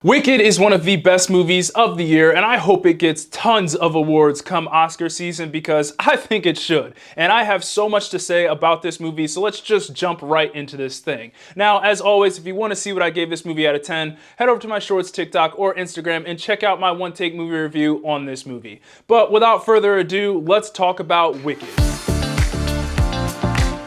Wicked is one of the best movies of the year, and I hope it gets tons of awards come Oscar season because I think it should. And I have so much to say about this movie, so let's just jump right into this thing. Now, as always, if you want to see what I gave this movie out of 10, head over to my Shorts, TikTok, or Instagram and check out my one-take movie review on this movie. But without further ado, let's talk about Wicked.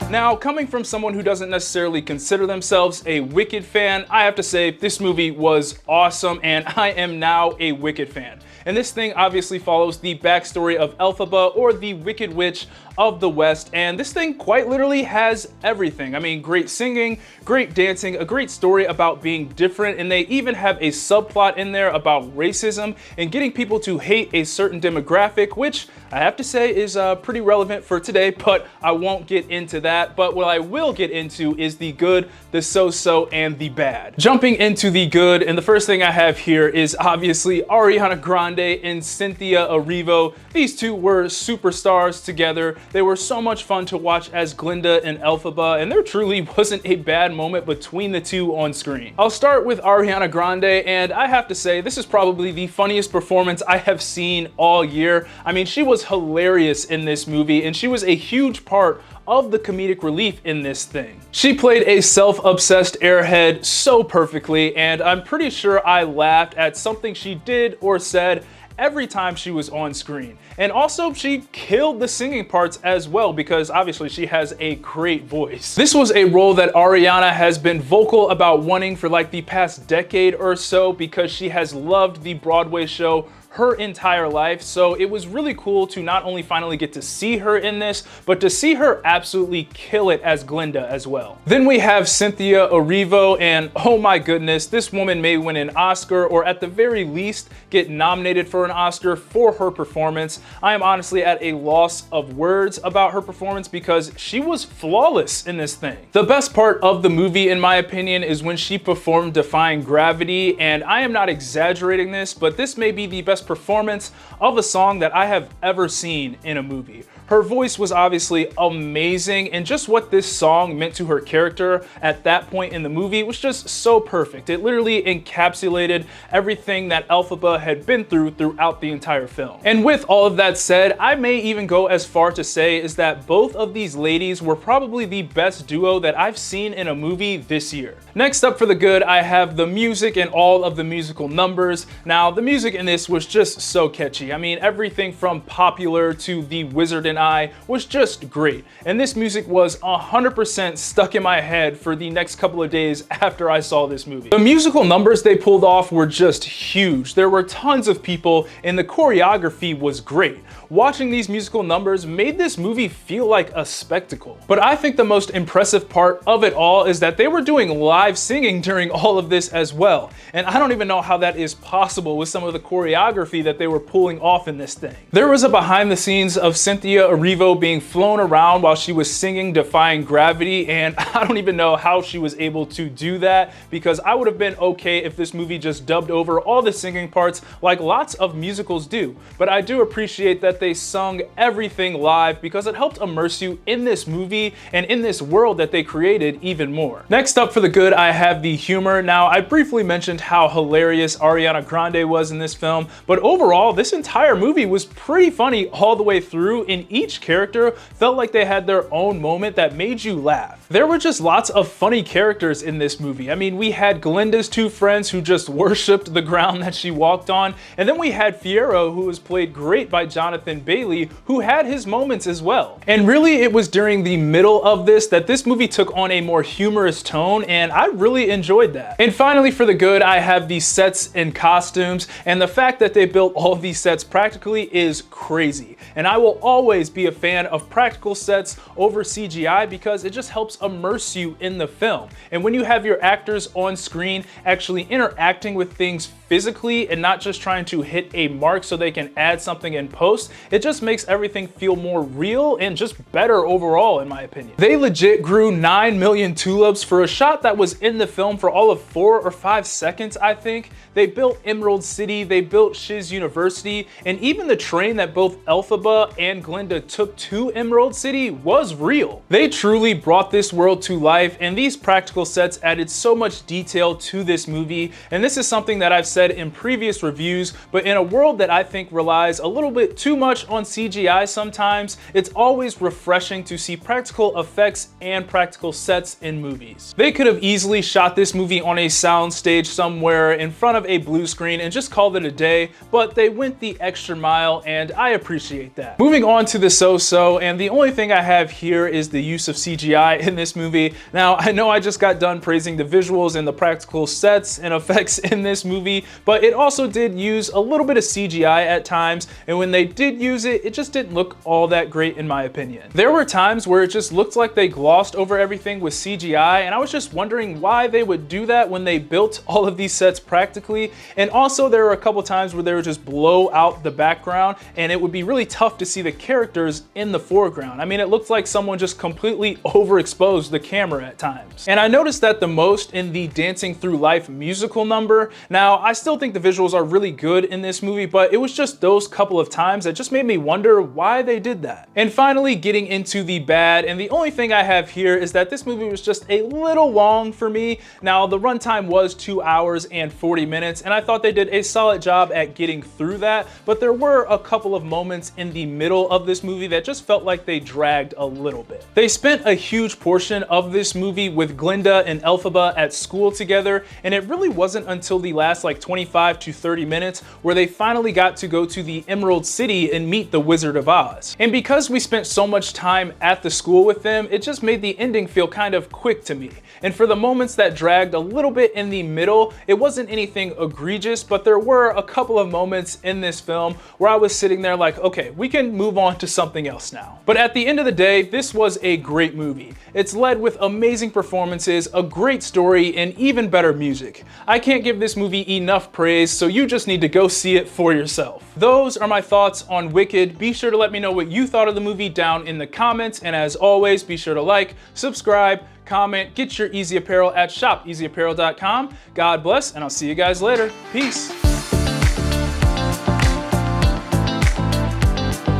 Now, coming from someone who doesn't necessarily consider themselves a Wicked fan, I have to say this movie was awesome and I am now a Wicked fan. And this thing obviously follows the backstory of Elphaba, or the Wicked Witch of the West, and this thing quite literally has everything. I mean, great singing, great dancing, a great story about being different, and they even have a subplot in there about racism and getting people to hate a certain demographic, which I have to say is pretty relevant for today, but I won't get into that. But what I will get into is the good, the so-so, and the bad. Jumping into the good, and the first thing I have here is obviously Ariana Grande and Cynthia Erivo. These two were superstars together. They were so much fun to watch as Grande and Elphaba, and there truly wasn't a bad moment between the two on screen. I'll start with Ariana Grande, and I have to say this is probably the funniest performance I have seen all year. I mean, she was hilarious in this movie, and she was a huge part of the comedic relief in this thing. She played a self-obsessed airhead so perfectly, and I'm pretty sure I laughed at something she did or said every time she was on screen. And also, she killed the singing parts as well because obviously she has a great voice. This was a role that Ariana has been vocal about wanting for like the past decade or so because she has loved the Broadway show her entire life, so it was really cool to not only finally get to see her in this, but to see her absolutely kill it as Grande as well. Then we have Cynthia Erivo, and oh my goodness, this woman may win an Oscar, or at the very least get nominated for an Oscar for her performance. I am honestly at a loss of words about her performance because she was flawless in this thing. The best part of the movie, in my opinion, is when she performed Defying Gravity, and I am not exaggerating this, but this may be the best performance of a song that I have ever seen in a movie. Her voice was obviously amazing, and just what this song meant to her character at that point in the movie was just so perfect. It literally encapsulated everything that Elphaba had been through throughout the entire film. And with all of that said, I may even go as far to say is that both of these ladies were probably the best duo that I've seen in a movie this year. Next up for the good, I have the music and all of the musical numbers. Now, the music in this was just so catchy. I mean, everything from Popular to The Wizard and I was just great. And this music was 100% stuck in my head for the next couple of days after I saw this movie. The musical numbers they pulled off were just huge. There were tons of people and the choreography was great. Watching these musical numbers made this movie feel like a spectacle. But I think the most impressive part of it all is that they were doing live singing during all of this as well. And I don't even know how that is possible with some of the choreography that they were pulling off in this thing. There was a behind the scenes of Cynthia Erivo being flown around while she was singing Defying Gravity, and I don't even know how she was able to do that because I would have been okay if this movie just dubbed over all the singing parts like lots of musicals do. But I do appreciate that they sung everything live because it helped immerse you in this movie and in this world that they created even more. Next up for the good, I have the humor. Now, I briefly mentioned how hilarious Ariana Grande was in this film, but overall, this entire movie was pretty funny all the way through, and each character felt like they had their own moment that made you laugh. There were just lots of funny characters in this movie. I mean, we had Glinda's two friends who just worshipped the ground that she walked on, and then we had Fiyero, who was played great by Jonathan Bailey, who had his moments as well. And really, it was during the middle of this that this movie took on a more humorous tone, and I really enjoyed that. And finally, for the good, I have the sets and costumes, and the fact that they built all of these sets practically is crazy. And I will always be a fan of practical sets over CGI because it just helps immerse you in the film. And when you have your actors on screen actually interacting with things physically and not just trying to hit a mark so they can add something in post, it just makes everything feel more real and just better overall, in my opinion. They legit grew 9 million tulips for a shot that was in the film for all of 4 or 5 seconds, I think. They built Emerald City, they built Shiz University, and even the train that both Elphaba and Grande took to Emerald City was real. They truly brought this this world to life, and these practical sets added so much detail to this movie. And this is something that I've said in previous reviews, but in a world that I think relies a little bit too much on CGI sometimes, it's always refreshing to see practical effects and practical sets in movies. They could have easily shot this movie on a sound stage somewhere in front of a blue screen and just called it a day, but they went the extra mile, and I appreciate that. Moving on to the so-so, and the only thing I have here is the use of CGI in this movie. Now, I know I just got done praising the visuals and the practical sets and effects in this movie, but it also did use a little bit of CGI at times, and when they did use it, it just didn't look all that great in my opinion. There were times where it just looked like they glossed over everything with CGI, and I was just wondering why they would do that when they built all of these sets practically. And also there were a couple times where they would just blow out the background, and it would be really tough to see the characters in the foreground. I mean, it looked like someone just completely overexposed the camera at times. And I noticed that the most in the Dancing Through Life musical number. Now, I still think the visuals are really good in this movie, but it was just those couple of times that just made me wonder why they did that. And finally, getting into the bad, and the only thing I have here is that this movie was just a little long for me. Now, the runtime was 2 hours and 40 minutes, and I thought they did a solid job at getting through that, but there were a couple of moments in the middle of this movie that just felt like they dragged a little bit. They spent a huge portion of this movie with Glinda and Elphaba at school together, and it really wasn't until the last like 25 to 30 minutes where they finally got to go to the Emerald City and meet the Wizard of Oz. And because we spent so much time at the school with them, it just made the ending feel kind of quick to me. And for the moments that dragged a little bit in the middle, it wasn't anything egregious, but there were a couple of moments in this film where I was sitting there like, okay, we can move on to something else now. But at the end of the day, this was a great movie. It's led with amazing performances, a great story, and even better music. I can't give this movie enough praise, so you just need to go see it for yourself. Those are my thoughts on Wicked. Be sure to let me know what you thought of the movie down in the comments, and as always, be sure to like, subscribe, comment, get your Eazy Apparel at shopeasyapparel.com. God bless, and I'll see you guys later. Peace.